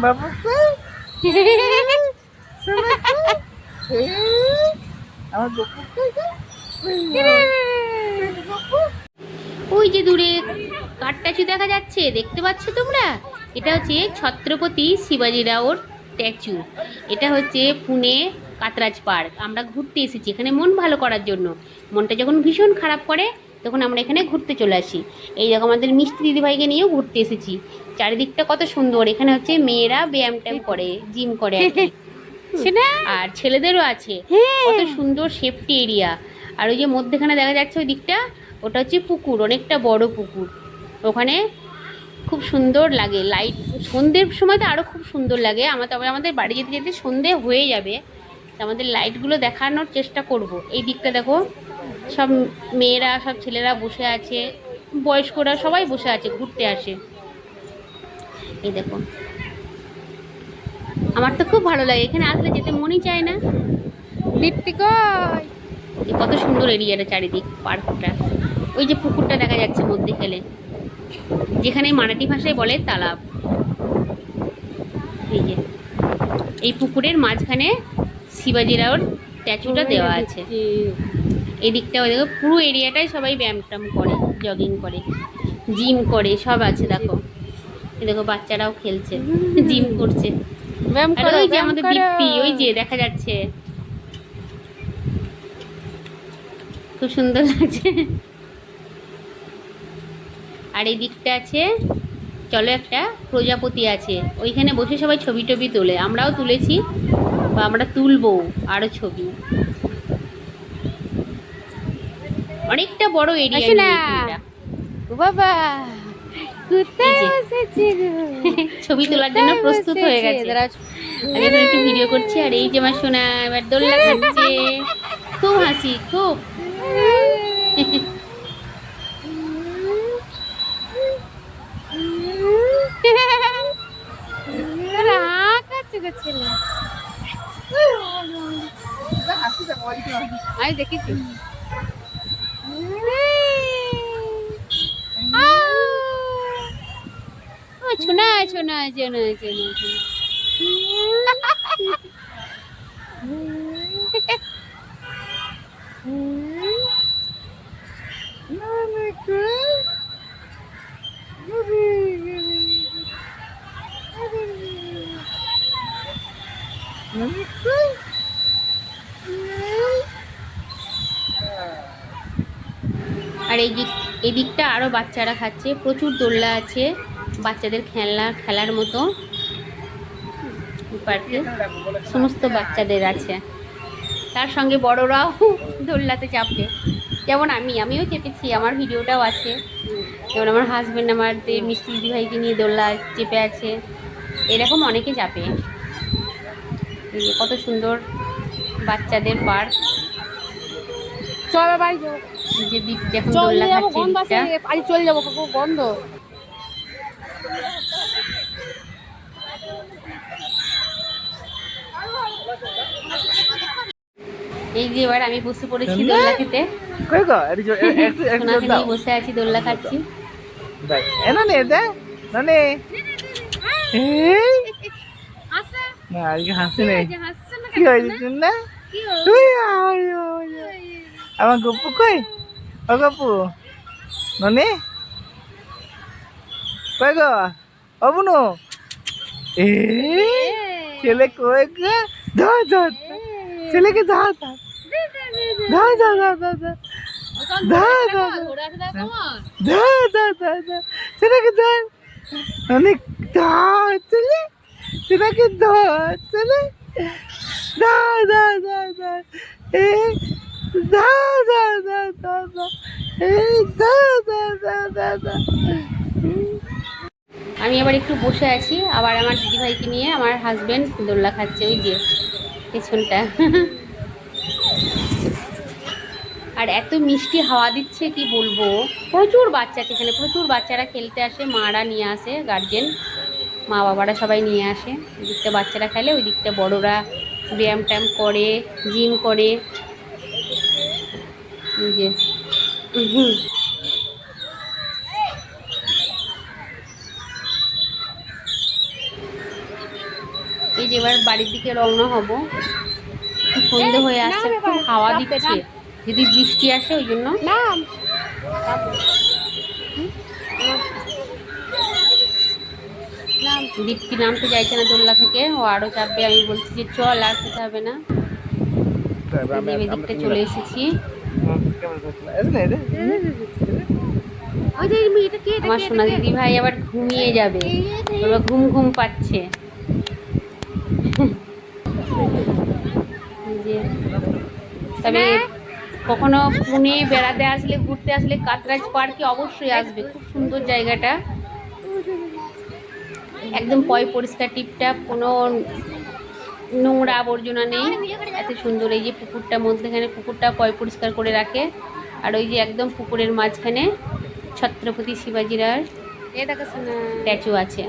বাবু আমার ওই যে দূরে কাঠটাচু দেখা যাচ্ছে, দেখতে পাচ্ছ তোমরা? এটা হচ্ছে ছত্রপতি শিবাজিরাওর স্ট্যাচু। এটা হচ্ছে পুনে কাতরাজ পার্ক। আমরা ঘুরতে এসেছি এখানে মন ভালো করার জন্য। মনটা যখন ভীষণ খারাপ করে তখন আমরা এখানে ঘুরতে চলে আসি। এই দেখো আমাদের মিষ্টি দিদিভাইকে নিয়েও ঘুরতে এসেছি। চারিদিকটা কত সুন্দর। এখানে হচ্ছে মেয়েরা ব্যায়াম ট্যাম করে, জিম করে আর কি। আর ছেলেদেরও আছে। কত সুন্দর সেফটি এরিয়া। আর ওই যে মধ্যেখানে দেখা যাচ্ছে ওই দিকটা, ওটা হচ্ছে পুকুর, অনেকটা বড় পুকুর। ওখানে খুব সুন্দর লাগে লাইট। সন্ধ্যের সময় তো আরও খুব সুন্দর লাগে। তবে আমাদের বাড়ি যেতে যেতে সন্ধে হয়ে যাবে। আমাদের লাইটগুলো দেখানোর চেষ্টা করব। এই দিকটা দেখো, সব মেয়েরা সব ছেলেরা বসে আছে, বয়স্করা সবাই বসে আছে, ঘুরতে আসে। এই দেখো, আমার তো খুব ভালো লাগে এখানে আসলে, যেতে মনই চায় না। কত সুন্দর এরিয়াটা, চারিদিক পার্কটা। ওই যে পুকুরটা দেখা যাচ্ছে মধ্যে খেলে, যেখানে মারাঠি ভাষায় বলে তালাব। এই যে এই পুকুরের মাঝখানে শিবাজিরাওর স্ট্যাচুটা দেওয়া আছে। এই দিকটাও দেখো, পুরো এরিয়াটাই সবাই ব্যায়াম ট্যাম করে, জগিং করে, জিম করে, সব আছে দেখো। এই দেখো বাচ্চারাও খেলছে, জিম করছে। ওই যে আমাদের দীপ্তি, ওই যে দেখা যাচ্ছে, খুব সুন্দর লাগছে। আর এই দিকটা আছে, চলো একটা প্রজাপতি আছে, ওইখানে বসে সবাই ছবি টবি তোলে। আমরাও তুলেছি, বা আমরা তুলবো আরো ছবি। অনেকটা বড় এরিয়া বাবা ছবি তোলার জন্য প্রস্তুত হয়ে গেছে। আমি এখন একটু ভিডিও করছি। আর এই যে আমার সোনা এবার দোলনা খাচ্ছে, খুব হাসি, খুব। আমি দেখেছি। শোনা শোনা শোনা শোনা শোনা। আর এই দিকটা আরো বাচ্চারা খাচ্ছে, প্রচুর দোলনা আছে, বাচ্চাদের খেলার মতো পার্কে সমস্ত বাচ্চাদের আছে। তার সঙ্গে বড়রাও দোলনাতে চাপবে, যেমন আমিও চেপেছি, আমার ভিডিওটাও আছে। যেমন আমার হাজব্যান্ড আমার মিষ্টি দিদিভাইকে নিয়ে দোলনা চেপে আছে, এরকম অনেকে চাপে। কত সুন্দর বাচ্চাদের পার্ক। চল বাড়ি যে দিক দেখুন দোলনা খাচ্ছে, চলে যাবো, বন্ধ। এই যে এবার আমি বসে পড়েছি দোলনা খেতে, সোনাকে নিয়ে বসে আছি, দোলনা খাচ্ছি। হাসি নেই, কি হয়েছে না? আমার গপু কই? ও গপু, ননি কই গো? ও বুনু, ছেলে কই গো? ধর ধর, ছেলেকে ধর ধর ধর ধর ধর ধর ধর ছেলেকে ধর, অনেক ধর ছেলে, ছেলেকে ধর ছেলে, ধর ধর ধর ধর, এই ধর ধর ধর ধর ধর, এই ধর ধর ধর ধর ধর। আমি আবার একটু বসে আছি, আবার আমার দিদিভাইকে নিয়ে আমার হাজব্যান্ড দোলনা খাচ্ছে, ওই যে পেছনটা। আর এত মিষ্টি হাওয়া দিচ্ছে কি বলবো, প্রচুর বাচ্চা আছে এখানে, প্রচুর বাচ্চারা খেলতে আসে, মারা নিয়ে আসে, গার্জেন মা বাবারা সবাই নিয়ে আসে। ওই দিকটা বাচ্চারা খেলে, ওই দিকটা বড়রা ব্যায়াম ট্যাম করে, জিম করে। এই যে এই যে এবার বাড়ির দিকে রওনা হব। সন্ধে হয়ে আসছে, খুব হাওয়া দিচ্ছে, যদি বৃষ্টি আসে ওই জন্য। নাম দীপ্তি নামতে চাইছে না দোলনা থেকে, ও আরও চাপবে। আমি বলছি যে চল, আর যেতে হবে না। এদিকটা চলে এসেছি। আমার সোনা দিদি ভাই আবার ঘুমিয়ে যাবে, ওরা ঘুম ঘুম পাচ্ছে। এই যে, তবে কখনো পুনে বেড়াতে আসলে, ঘুরতে আসলে কাতরাজ পার্কে অবশ্যই আসবে, খুব সুন্দর জায়গাটা, একদম পয় পরিষ্কার টিপটাপ, কোনো নোংরা আবর্জনা নেই, এত সুন্দর। এই যে পুকুরটার মধ্যেখানে, পুকুরটা পয় পরিষ্কার করে রাখে। আর ওই যে একদম পুকুরের মাঝখানে ছত্রপতি শিবাজিরার স্ট্যাচু আছে।